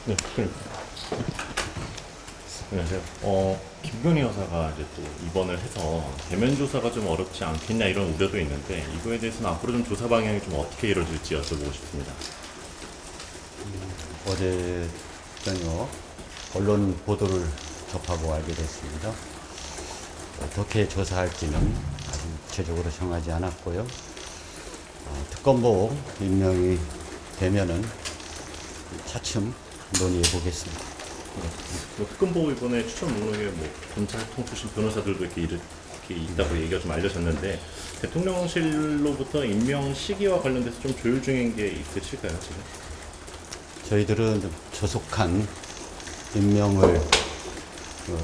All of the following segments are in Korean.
네, 그러니까. 안녕하세요. 김건희 여사가 이제 또 입원을 해서 대면 조사가 좀 어렵지 않겠냐 이런 우려도 있는데 이거에 대해서는 앞으로 좀 조사 방향이 좀 어떻게 이루어질지 여쭤보고 싶습니다. 어제 저녁 언론 보도를 접하고 알게 됐습니다. 어떻게 조사할지는 아직 구체적으로 정하지 않았고요. 특검보 임명이 되면은 차츰 논의해 보겠습니다. 뭐 특검보 이번에 추천 목록에 뭐 검찰통 출신 변호사들도 이렇게 있다고 얘기가 좀 알려졌는데 대통령실로부터 임명 시기와 관련돼서 좀 조율 중인 게 있으실까요 지금? 저희들은 좀 조속한 임명을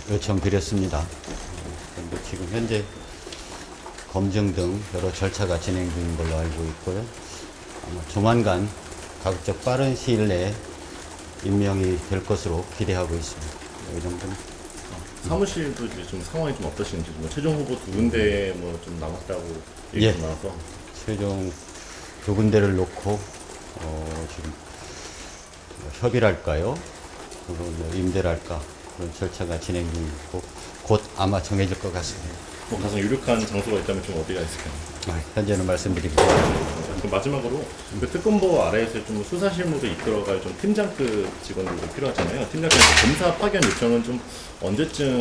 요청드렸습니다. 그런데 지금 현재 검증 등 여러 절차가 진행 중인 걸로 알고 있고요. 아마 조만간 가급적 빠른 시일 내에 임명이 될 것으로 기대하고 있습니다. 이 정도는. 사무실도 이제 좀 상황이 좀 어떠신지 뭐 최종 후보 두 군데 뭐 좀 남았다고 얘기가 나와서 최종 두 군데를 놓고 지금 협의를 할까요? 그리고 임대를 할까? 그런 절차가 진행 중이고 곧 아마 정해질 것 같습니다. 뭐 가장 유력한 장소가 있다면 좀 어디가 있을까요? 현재는 말씀드리기 어렵습니다. 그럼 마지막으로 그 특검보 아래에서 좀 수사 실무도 이끌어갈 좀 팀장급 직원들도 필요하잖아요. 팀장급 검사 파견 요청은 좀 언제쯤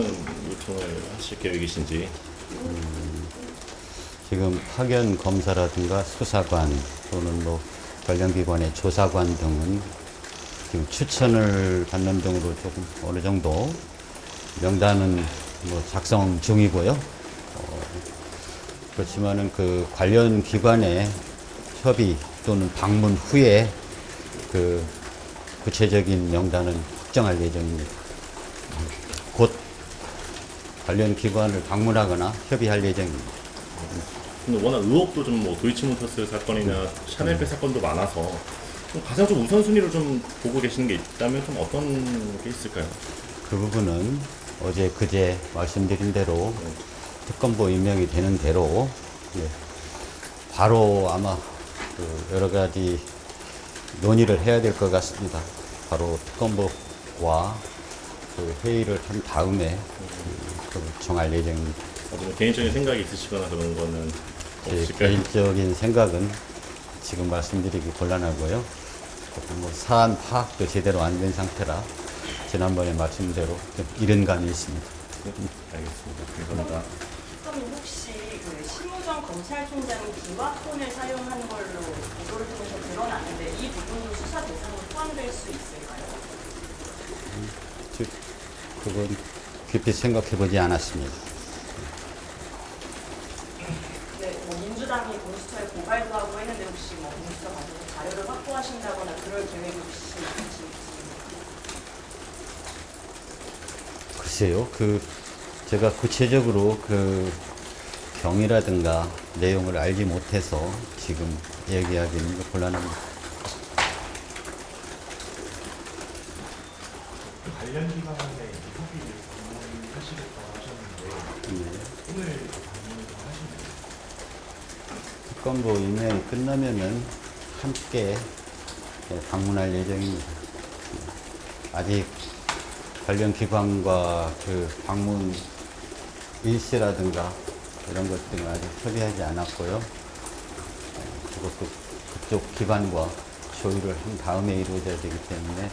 요청을 하실 계획이신지. 지금 파견 검사라든가 수사관 또는 뭐 관련 기관의 조사관 등은 지금 추천을 받는 등으로 조금 어느 정도 명단은 뭐 작성 중이고요. 그렇지만은 그 관련 기관의 협의 또는 방문 후에 그 구체적인 명단은 확정할 예정입니다. 곧 관련 기관을 방문하거나 협의할 예정입니다. 근데 워낙 의혹도 좀 뭐 도이치모터스 사건이나 샤넬페 사건도 많아서 좀 가장 좀 우선순위로 좀 보고 계시는 게 있다면 좀 어떤 게 있을까요? 그 부분은 어제 그제 말씀드린 대로 특검보 임명이 되는 대로 바로 아마 그 여러 가지 논의를 해야 될 것 같습니다. 바로 특검보와 그 회의를 한 다음에 그걸 정할 예정입니다. 뭐 개인적인 생각이 있으시거나 그런 거는 제 없으실까요? 개인적인 생각은 지금 말씀드리기 곤란하고요. 뭐 사안 파악도 제대로 안 된 상태라 지난번에 말씀대로 좀 이른 감이 있습니다. 알겠습니다. 감사합니다. 그럼 혹시 그 심우정 검찰총장이 비화폰을 사용한 걸로 보도를 통해서 드러났는데 이 부분도 수사 대상으로 포함될 수 있을까요? 즉, 그건 깊이 생각해보지 않았습니다. 네, 뭐 민주당이 공수처에 고발도 하고 했는데 혹시 뭐 공수처 가서 자료를 확보하신다거나 그럴 계획이 혹시 있으신가요? 글쎄요, 제가 구체적으로 그 경위라든가 내용을 알지 못해서 지금 얘기하기는 곤란합니다. 관련 기관의 협의를 하시겠다고 하셨는데 오늘 방문을 하시나요? 특검보 임명이 끝나면은 함께 방문할 예정입니다. 아직 관련 기관과 그 방문 일시라든가 이런 것들은 아직 협의하지 않았고요. 그것도 그쪽 기관과 조율을 한 다음에 이루어져야 되기 때문에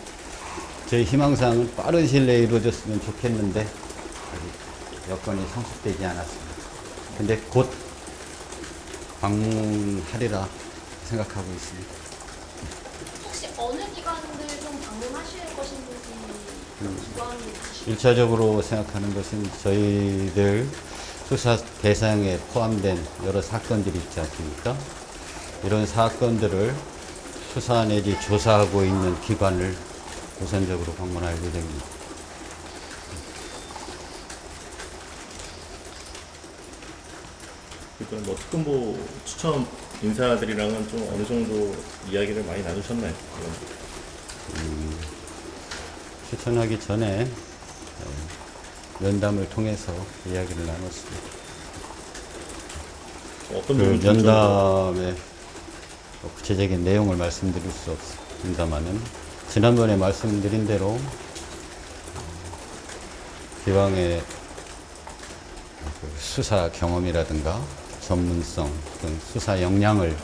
저희 희망사항은 빠른 시일 내에 이루어졌으면 좋겠는데 아직 여건이 성숙되지 않았습니다. 근데 곧 방문하리라 생각하고 있습니다. 혹시 어느 기관들 좀 방문하실 것인지 기관이 있으실까요? 일차적으로 생각하는 것은 저희들 수사 대상에 포함된 여러 사건들이 있지 않습니까? 이런 사건들을 수사 내지 조사하고 있는 기관을 우선적으로 방문할 예정입니다. 그러니까 뭐 특검보 추천 인사들이랑은 좀 어느 정도 이야기를 많이 나누셨나요? 추천하기 전에 면담을 통해서 이야기를 나눴습니다. 어떤 그 부분 좀 면담의 구체적인 내용을 말씀드릴 수 없습니다만은 지난번에 말씀드린 대로 기왕의 그 수사 경험이라든가 전문성 또는 수사 역량을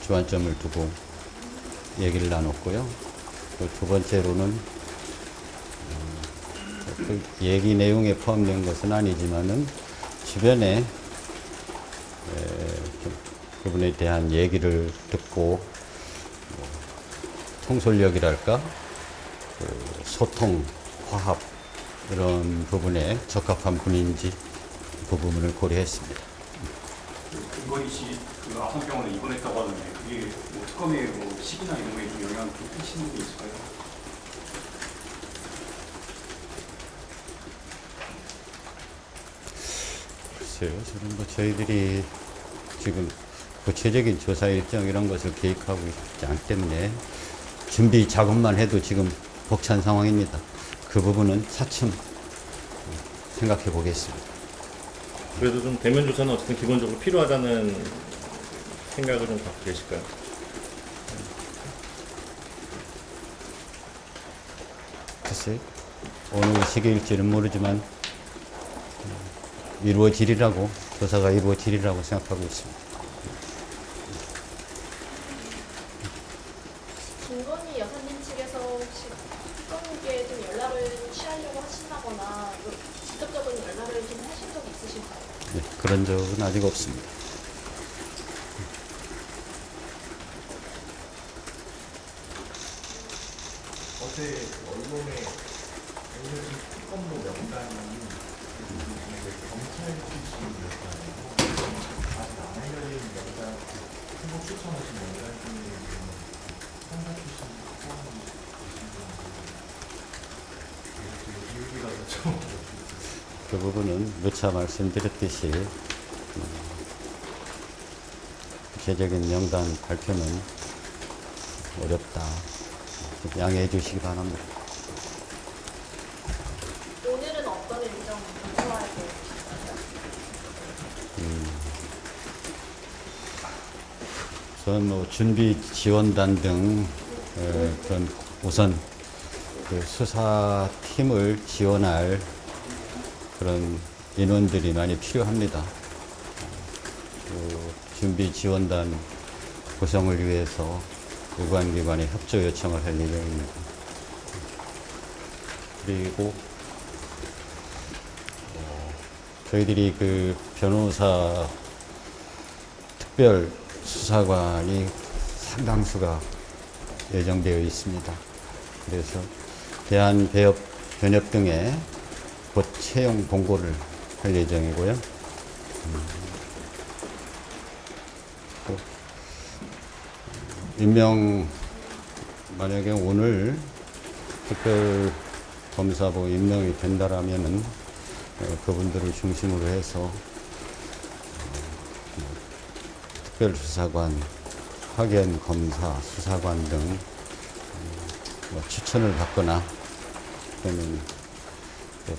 주안점을 두고 얘기를 나눴고요. 또 두 번째로는 그 얘기 내용에 포함된 것은 아니지만은 주변에 그분에 대한 얘기를 듣고 통솔력이랄까 그 소통, 화합 이런 부분에 적합한 분인지 그 부분을 고려했습니다. 김건희 씨그 아성병원에 입원했다고 하는데 그게 뭐 특검의 뭐 시기나 이런 거에 좀 영향을 좀 끼치는 게 있을까요? 글쎄요, 저는 뭐 저희들이 지금 구체적인 조사 일정 이런 것을 계획하고 있지 않기 때문에 준비 작업만 해도 지금 벅찬 상황입니다. 그 부분은 차츰 생각해 보겠습니다. 그래도 좀 대면 조사는 어쨌든 기본적으로 필요하다는 생각을 좀 갖고 계실까요? 글쎄, 어느 시기일지는 모르지만 이루어지리라고, 조사가 이루어지리라고 생각하고 있습니다. 김건희 여사님 측에서 혹시 특검께 좀 연락을 취하려고 하신다거나 직접적인 연락을 좀 하신 적이 있으실까요? 네, 그런 적은 아직 없습니다. 어제 언론에 알려진 특검로 명단이 경찰 출신이었잖아요. 아직 안 알려진 명단, 후보 추천하신 명단 중에 판사 출신 포함이 계신 분인데 이유기라도 좀 그 부분은 누차 말씀드렸듯이 구체적인 명단 발표는 어렵다. 양해해 주시기 바랍니다. 오늘은 어떤 일정 소화할 계획이신가요? 저는 뭐 준비 지원단 등 그런 우선 그 수사팀을 지원할 그런 인원들이 많이 필요합니다. 그 준비 지원단 구성을 위해서 유관기관에 협조 요청을 할 예정입니다. 그리고 저희들이 그 변호사 특별 수사관이 상당수가 예정되어 있습니다. 그래서 대한변협 등에 곧 채용 공고를 할 예정이고요. 또 임명, 만약에 오늘 특별검사부 임명이 된다라면은 그분들을 중심으로 해서 특별수사관, 파견검사, 수사관 등 추천을 받거나 또는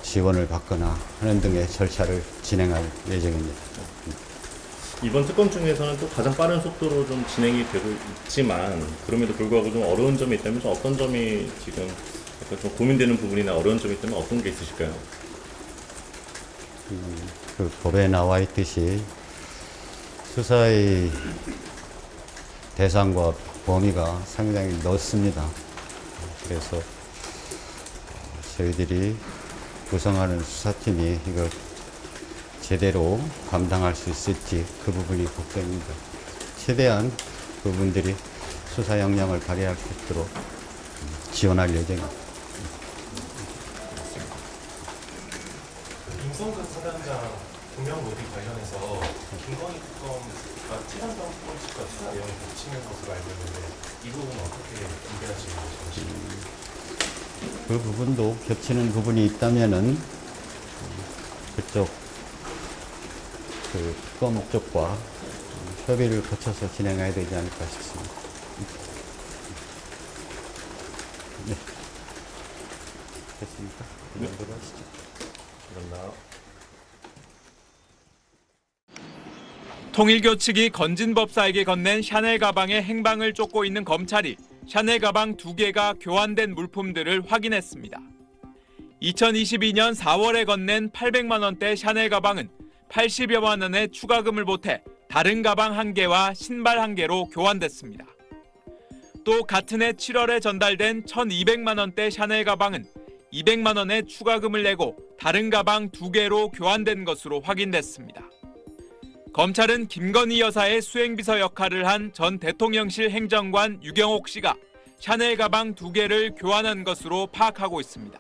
지원을 받거나 하는 등의 절차를 진행할 예정입니다. 이번 특검 중에서는 또 가장 빠른 속도로 좀 진행이 되고 있지만 그럼에도 불구하고 좀 어려운 점이 있다면 좀 어떤 점이 지금 약간 좀 고민되는 부분이나 어려운 점이 있다면 어떤 게 있으실까요? 그 법에 나와 있듯이 수사의 대상과 범위가 상당히 넓습니다. 그래서 저희들이 구성하는 수사팀이 이걸 제대로 감당할 수 있을지 그 부분이 걱정입니다. 최대한 그분들이 수사 역량을 발휘할 수 있도록 지원할 예정입니다. 김성근 사단장 동명 로비 관련해서 김건희 특검과 최단장 특검 측과 수사 내용이 겹치는 것으로 알고 있는데 이 부분은 어떻게 준비하시는 것인지? 그 부분도 겹치는 부분이 있다면은 그쪽 그 특검 쪽과 협의를 거쳐서 진행해야 되지 않을까 싶습니다. 네. 됐습니까? 이 정도로 하시죠. 그렇나? 통일교 측이 건진 법사에게 건넨 샤넬 가방의 행방을 쫓고 있는 검찰이 샤넬 가방 2개가 교환된 물품들을 확인했습니다. 2022년 4월에 건넨 800만 원대 샤넬 가방은 80여만 원의 추가금을 보태 다른 가방 1개와 신발 1개로 교환됐습니다. 또 같은 해 7월에 전달된 1,200만 원대 샤넬 가방은 200만 원의 추가금을 내고 다른 가방 2개로 교환된 것으로 확인됐습니다. 검찰은 김건희 여사의 수행비서 역할을 한 전 대통령실 행정관 유경옥 씨가 샤넬 가방 2개를 교환한 것으로 파악하고 있습니다.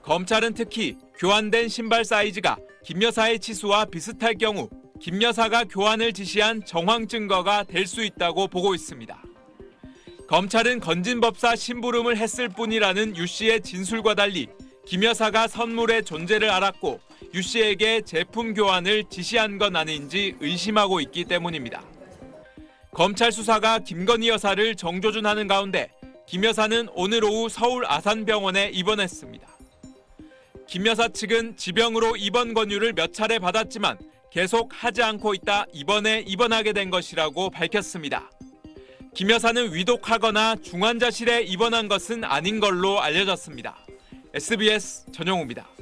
검찰은 특히 교환된 신발 사이즈가 김 여사의 치수와 비슷할 경우 김 여사가 교환을 지시한 정황 증거가 될 수 있다고 보고 있습니다. 검찰은 건진법사 심부름을 했을 뿐이라는 유 씨의 진술과 달리 김 여사가 선물의 존재를 알았고 유 씨에게 제품 교환을 지시한 건 아닌지 의심하고 있기 때문입니다. 검찰 수사가 김건희 여사를 정조준하는 가운데 김 여사는 오늘 오후 서울 아산병원에 입원했습니다. 김 여사 측은 지병으로 입원 권유를 몇 차례 받았지만 계속 하지 않고 있다 이번에 입원하게 된 것이라고 밝혔습니다. 김 여사는 위독하거나 중환자실에 입원한 것은 아닌 걸로 알려졌습니다. SBS 전용우입니다.